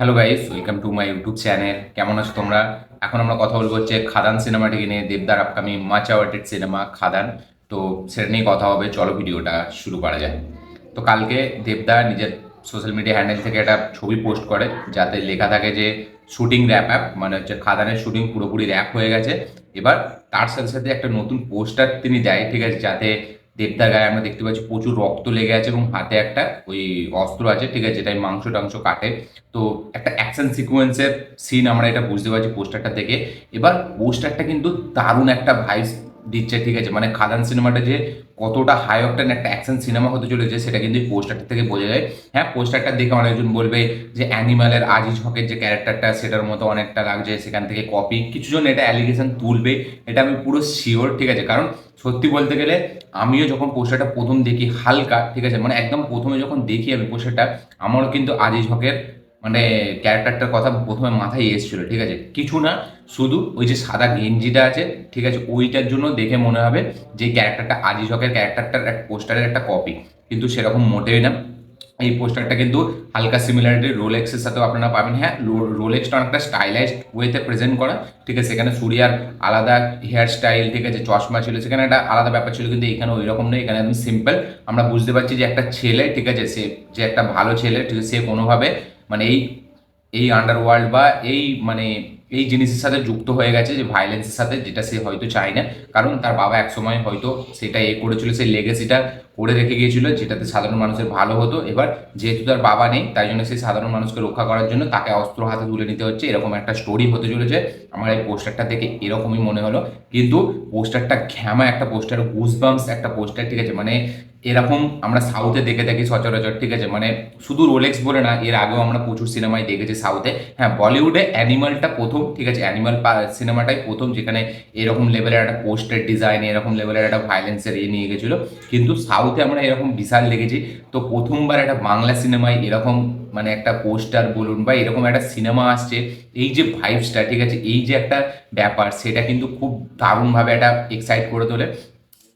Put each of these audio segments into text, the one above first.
Hello guys, welcome to my YouTube channel. কেমন আছো তোমরা? এখন আমরা কথা বলবো হচ্ছে খাদান সিনেমাটিকে নিয়ে, দেবদার আপকামিং মাচ অ্যাওয়ার্ডেড সিনেমা খাদান। তো সেটা নিয়ে কথা হবে, চলো ভিডিওটা শুরু করা যায়। তো কালকে দেবদা নিজের সোশ্যাল মিডিয়া হ্যান্ডেল থেকে একটা ছবি পোস্ট করে, যাতে লেখা থাকে যে শুটিং র্যাপ অ্যাপ, মানে হচ্ছে খাদানের শুটিং পুরোপুরি র্যাপ হয়ে গেছে। এবার তার সাথে সাথে একটা নতুন পোস্টার তিনি দেয়, ঠিক আছে, যাতে দেবদার গায়ে আমরা দেখতে পাচ্ছি প্রচুর রক্ত লেগে আছে এবং হাতে একটা ওই অস্ত্র আছে, ঠিক আছে, যেটাই মাংস টাংস কাটে। তো একটা অ্যাকশন সিকোয়েন্সের সিন আমরা এটা বুঝতে পারছি পোস্টারটা থেকে। এবার পোস্টারটা কিন্তু দারুণ একটা ভাইবস দিচ্ছে, ঠিক আছে, মানে খাদান সিনেমাটা যে কতটা হাই অকটেন একটা অ্যাকশন সিনেমা হতে চলেছে সেটা কিন্তু এই পোস্টারটা থেকে বোঝা যায়। হ্যাঁ, পোস্টারটা দেখে অনেকজন বলবে যে অ্যানিমালের আজিজ হকের যে ক্যারেক্টারটা সেটার মতো অনেকটা লাগছে, সেখান থেকে কপি, কিছুজন এটা অ্যালিগেশন তুলবে, এটা আমি পুরো শিওর, ঠিক আছে। কারণ সত্যি বলতে গেলে আমিও যখন পোস্টারটা প্রথম দেখি হালকা, ঠিক আছে, মানে একদম প্রথমে যখন দেখি আমি পোস্টারটা, আমারও কিন্তু আজিজ হকের মানে ক্যারেক্টারটার কথা প্রথমে মাথায় এসেছিল, ঠিক আছে। কিছু না, শুধু ওই যে সাদা গেঞ্জিটা আছে, ঠিক আছে, ওইটার জন্য দেখে মনে হবে যে ক্যারেক্টারটা আজিজ হকের ক্যারেক্টারটার একটা পোস্টারের একটা কপি, কিন্তু সেরকম মোটেই না। এই পোস্টারটা কিন্তু হালকা সিমিলারিটি রোলেক্সের সাথেও আপনারা পাবেন। হ্যাঁ, রোলেক্সটা অনেকটা স্টাইলাইজড ওয়েতে প্রেজেন্ট করা, ঠিক আছে। সেখানে সূর্যার আলাদা হেয়ার স্টাইল, ঠিক আছে, চশমা ছিল, সেখানে একটা আলাদা ব্যাপার ছিল, কিন্তু এখানে ওই রকম নেই, এখানে একদম সিম্পল। আমরা বুঝতে পারছি যে একটা ছেলে, ঠিক আছে, সে যে একটা ভালো ছেলে, ঠিক আছে, সে কোনোভাবে মানে এই এই আন্ডারওয়ার্ল্ড বা এই মানে এই জিনিসের সাথে যুক্ত হয়ে গেছে, যে ভাইলেন্সের সাথে, যেটা সে হয়তো চায় না। কারণ তার বাবা একসময় হয়তো সেটা করেছিল, সেই লেগেসিটা করে রেখে গিয়েছিল, যেটাতে সাধারণ মানুষের ভালো হতো। এবার যেহেতু তার বাবা নেই, তাই জন্য সেই সাধারণ মানুষকে রক্ষা করার জন্য তাকে অস্ত্র হাতে তুলে নিতে হচ্ছে, এরকম একটা স্টোরি হতে চলেছে। আমার এই পোস্টারটা দেখে এরকমই মনে হলো। কিন্তু পোস্টারটা ঘ্যামা একটা পোস্টার, গুজবাম্পস একটা পোস্টার, ঠিক আছে। মানে এরকম আমরা সাউথে দেখে থাকি সচরাচর, ঠিক আছে, মানে শুধু রোলেক্স বলে না, এর আগেও আমরা প্রচুর সিনেমায় দেখেছি সাউথে। হ্যাঁ, বলিউডে অ্যানিমালটা প্রথম, ঠিক আছে, অ্যানিমাল সিনেমাটাই প্রথম যেখানে এরকম লেভেলের একটা পোস্টার ডিজাইন, এরকম লেভেলের একটা ভাইলেন্সের নিয়ে গেছিলো। কিন্তু সাউথে আমরা এরকম বিশাল দেখেছি। তো প্রথমবার একটা বাংলা সিনেমায় এরকম মানে একটা পোস্টার বলুন বা এরকম একটা সিনেমা আসছে, এই যে ভাইবসটা, ঠিক আছে, এই যে একটা ব্যাপার, সেটা কিন্তু খুব দারুণভাবে একটা এক্সাইট করে তোলে।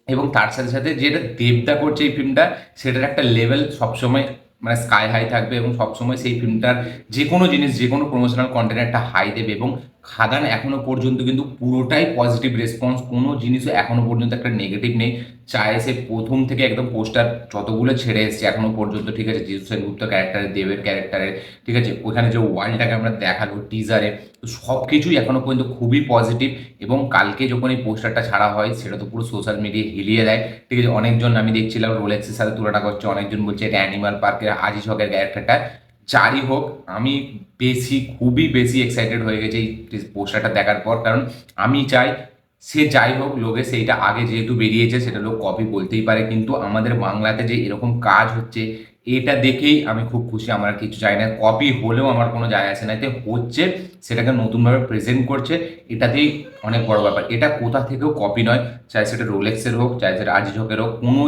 এবং তার সাথে সাথে যেটা দেবদা করছে এই ফিল্মটা, সেটার একটা লেভেল সবসময় মানে স্কাই হাই থাকবে, এবং সবসময় সেই ফিল্মটার যে কোনো জিনিস, যে কোনো প্রমোশনাল কন্টেন্ট একটা হাই দেবে। এবং খাদান এখনো পর্যন্ত কিন্তু পুরোটাই পজিটিভ রেসপন্স, কোনো জিনিসও এখনো পর্যন্ত একটা নেগেটিভ নেই। চায় সে প্রথম থেকে একদম পোস্টার যতগুলো ছেড়ে এসেছে এখনো পর্যন্ত, ঠিক আছে, জিতু সেনগুপ্ত ক্যারেক্টারের, দেবের ক্যারেক্টারের, ঠিক আছে, ওখানে যে ওয়ার্ল্ডটাকে আমরা দেখালো টিজারে, তো সব কিছুই এখনো পর্যন্ত খুবই পজিটিভ। এবং কালকে যখন এই পোস্টারটা ছাড়া হয় সেটা তো পুরো সোশ্যাল মিডিয়া হিলিয়ে দেয়, ঠিক আছে। অনেকজন আমি দেখছিলাম রোলেক্সের সাথে তুলনা করছে, অনেকজন বলছে এটা অ্যানিমাল পার্কের আজিজ হকের ক্যারেক্টারটা। যারই হোক, আমি খুবই বেশি এক্সাইটেড হয়ে গেছে এই পোস্টারটা দেখার পর। কারণ আমি চাই সে যাই হোক, লোকে সেইটা আগে যেহেতু বেরিয়েছে সেটা লোক কপি বলতেই পারে, কিন্তু আমাদের বাংলাতে যে এরকম কাজ হচ্ছে এটা দেখেই আমি খুব খুশি। আমার আর কিছু চাই না, কপি হলেও আমার কোনো যায় আসে না, এতে হচ্ছে সেটাকে নতুনভাবে প্রেজেন্ট করছে, এটাতেই অনেক বড় ব্যাপার। এটা কোথা থেকেও কপি নয়, চাই সেটা রোলেক্সের হোক, চাই সেটা আজিজ হকের হোক, কোনো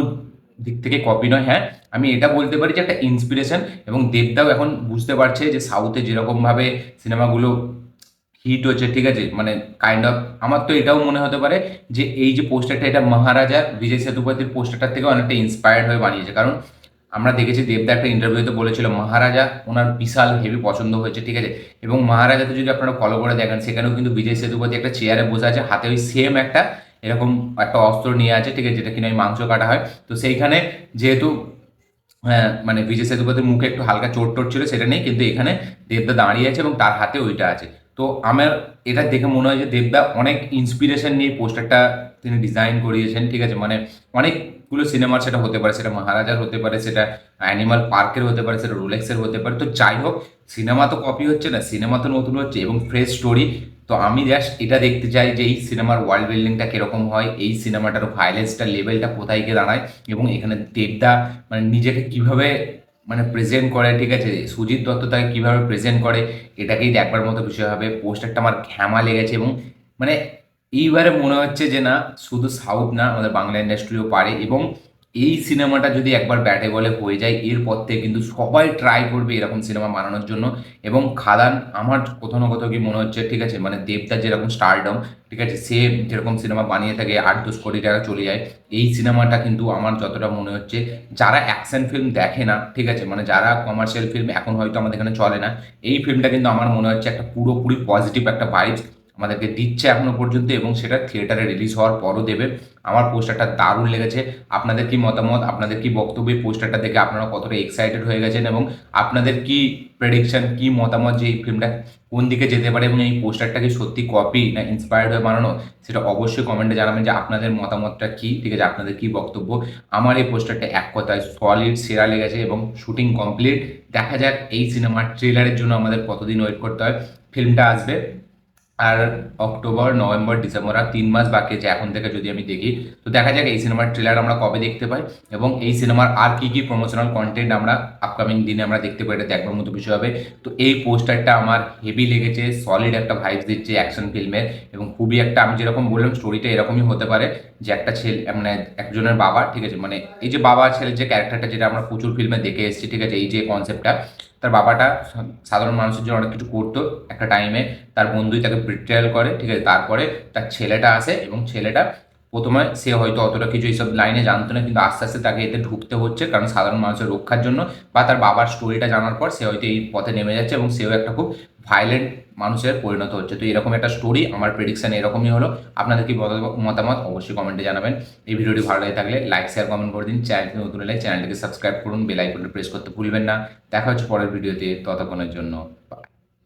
দিক থেকে কপি নয়। হ্যাঁ, আমি এটা বলতে পারি যে একটা ইন্সপিরেশন। এবং দেবদাও এখন বুঝতে পারছে যে সাউথে যেরকমভাবে সিনেমাগুলো হিট হচ্ছে, ঠিক আছে, মানে কাইন্ড অফ আমার তো এটাও মনে হতে পারে যে এই যে পোস্টারটা, এটা মহারাজা বিজয় সেতুপতির পোস্টারটার থেকে অনেকটা ইন্সপায়ার্ড হয়ে বানিয়েছে। কারণ আমরা দেখেছি দেবদা একটা ইন্টারভিউতে বলেছিল মহারাজা ওনার বিশাল হেভি পছন্দ হয়েছে, ঠিক আছে। এবং মহারাজাতে যদি আপনারা ফলো করে দেখেন, সেখানেও কিন্তু বিজয় সেতুপতি একটা চেয়ারে বসে আছে, হাতে ওই সেম একটা এরকম একটা অস্ত্র নিয়ে আছে, ঠিক আছে, যেটা কিনা ওই মাংস কাটা হয়। তো সেইখানে যেহেতু হ্যাঁ, মানে বিজয় সেতুপতির মুখে একটু হালকা চোট টোট ছিল, সেটা নেই, কিন্তু এখানে দেবদা দাঁড়িয়ে আছে এবং তার হাতে ওইটা আছে। তো আমার এটা দেখে মনে হয় যে দেবদা অনেক ইন্সপিরেশন নিয়ে পোস্টারটা তিনি ডিজাইন করিয়েছেন, ঠিক আছে। মানে অনেকগুলো সিনেমার সেটা হতে পারে, সেটা মহারাজার হতে পারে, সেটা অ্যানিমাল পার্কের হতে পারে, সেটা রোলেক্সের হতে পারে। তো যাই হোক, সিনেমা তো কপি হচ্ছে না, সিনেমা তো নতুন হচ্ছে এবং ফ্রেশ স্টোরি। তো আমি জাস্ট এটা দেখতে চাই যে এই সিনেমার ওয়ার্ল্ড বিল্ডিংটা কিরকম হয়, এই সিনেমাটার ভাইলেন্সটার লেভেলটা কোথায় গিয়ে দাঁড়ায়, এবং এখানে দেবদা মানে নিজেকে কিভাবে মানে প্রেজেন্ট করে, ঠিক আছে, সুজিত দত্ত তাকে কিভাবে প্রেজেন্ট করে, এটাকেই দেখবার মতো বিষয় হবে। পোস্টারটা আমার ঘ্যামা লেগেছে। এবং মানে এইবারে মনে হচ্ছে যে না, শুধু সাউথ না, আমাদের বাংলা ইন্ডাস্ট্রিও পারে। এবং এই সিনেমাটা যদি একবার ব্যাটে বলে হয়ে যায়, এরপর থেকে কিন্তু সবাই ট্রাই করবে এরকম সিনেমা বানানোর জন্য। এবং খাদান আমার কোথাও না কোথাও কি মনে হচ্ছে, ঠিক আছে, মানে দেবদার যেরকম স্টারডম, ঠিক আছে, সে যেরকম সিনেমা বানিয়ে থাকে 8-10 কোটি টাকা চলে যায়, এই সিনেমাটা কিন্তু আমার যতটা মনে হচ্ছে, যারা অ্যাকশন ফিল্ম দেখে না, ঠিক আছে, মানে যারা কমার্শিয়াল ফিল্ম এখন হয়তো আমাদের এখানে চলে না, এই ফিল্মটা কিন্তু আমার মনে হচ্ছে একটা পুরোপুরি পজিটিভ একটা ভাইবস আমাদেরকে দিচ্ছে এখনো পর্যন্ত, এবং সেটা থিয়েটারে রিলিজ হওয়ার পরও দেবে। আমার পোস্টারটা দারুণ লেগেছে। আপনাদের কি মতামত, আপনাদের কি বক্তব্য এই পোস্টারটা দেখে, আপনারা কতটা এক্সাইটেড হয়ে গেছেন, এবং আপনাদের কি প্রেডিকশন, কি মতামত যে এই ফিল্মটা কোন দিকে যেতে পারে, এবং এই পোস্টারটা কি সত্যি কপি না ইন্সপায়ার্ড হয়ে বানানো, সেটা অবশ্যই কমেন্টে জানাবেন যে আপনাদের মতামতটা কি, ঠিক আছে, আপনাদের কি বক্তব্য। আমার এই পোস্টারটা এক কথায় সলিড সেরা লেগেছে, এবং শুটিং কমপ্লিট। দেখা যাক এই সিনেমার ট্রেলারের জন্য আমাদের কতদিন ওয়েট করতে হয়। ফিল্মটা আসবে আর অক্টোবর, নভেম্বর, ডিসেম্বর, আর 3 মাস বাকি আছে এখন থেকে যদি আমি দেখি। তো দেখা যাক এই সিনেমার ট্রেলার আমরা কবে দেখতে পাই, এবং এই সিনেমার আর কি কি প্রমোশনাল কন্টেন্ট আমরা আপকামিং দিনে আমরা দেখতে পাই, এটা দেখবার মতো বিষয় হবে। তো এই পোস্টারটা আমার হেভি লেগেছে, সলিড একটা ভাইবস দিচ্ছে অ্যাকশন ফিল্মের, এবং খুবই একটা, আমি যেরকম বললাম স্টোরিটা এরকমই হতে পারে যে একটা ছেলে, মানে একজনের বাবা, ঠিক আছে, মানে এই যে বাবা ছেলের যে ক্যারেক্টারটা, যেটা আমরা প্রচুর ফিল্মে দেখে এসেছি, ঠিক আছে, এই যে কনসেপ্টটা, তার বাবাটা সাধারণ মানুষের জন্য অনেক কিছু করতো একটা টাইমে, তার বন্ধুই তাকে বিট্রেয়াল করে, ঠিক আছে, তারপরে তার ছেলেটা আসে, এবং ছেলেটা প্রথমে সে হয়তো অতটা কিছু এইসব লাইনে জানতো না, কিন্তু আস্তে আস্তে তাকে এতে ঢুকতে হচ্ছে, কারণ সাধারণ মানুষের রক্ষার জন্য, বা তার বাবার স্টোরিটা জানার পর সে হয়তো এই পথে নেমে যাচ্ছে, এবং সেও একটা খুব ভাইলেন্ট মানুষের পরিণত হচ্ছে। তো এরকম একটা স্টোরি, আমার প্রেডিকশন এরকমই হলো। আপনাদের কি মতামত অবশ্যই কমেন্টে জানাবেন। এই ভিডিওটি ভালো লাগে থাকলে লাইক শেয়ার কমেন্ট করে দিন। চ্যানেলটি নতুন হলে চ্যানেলটিকে সাবস্ক্রাইব করুন, বেল আইকনটি প্রেস করতে ভুলবেন না। দেখা হচ্ছে পরের ভিডিওতে, ততক্ষণের জন্য।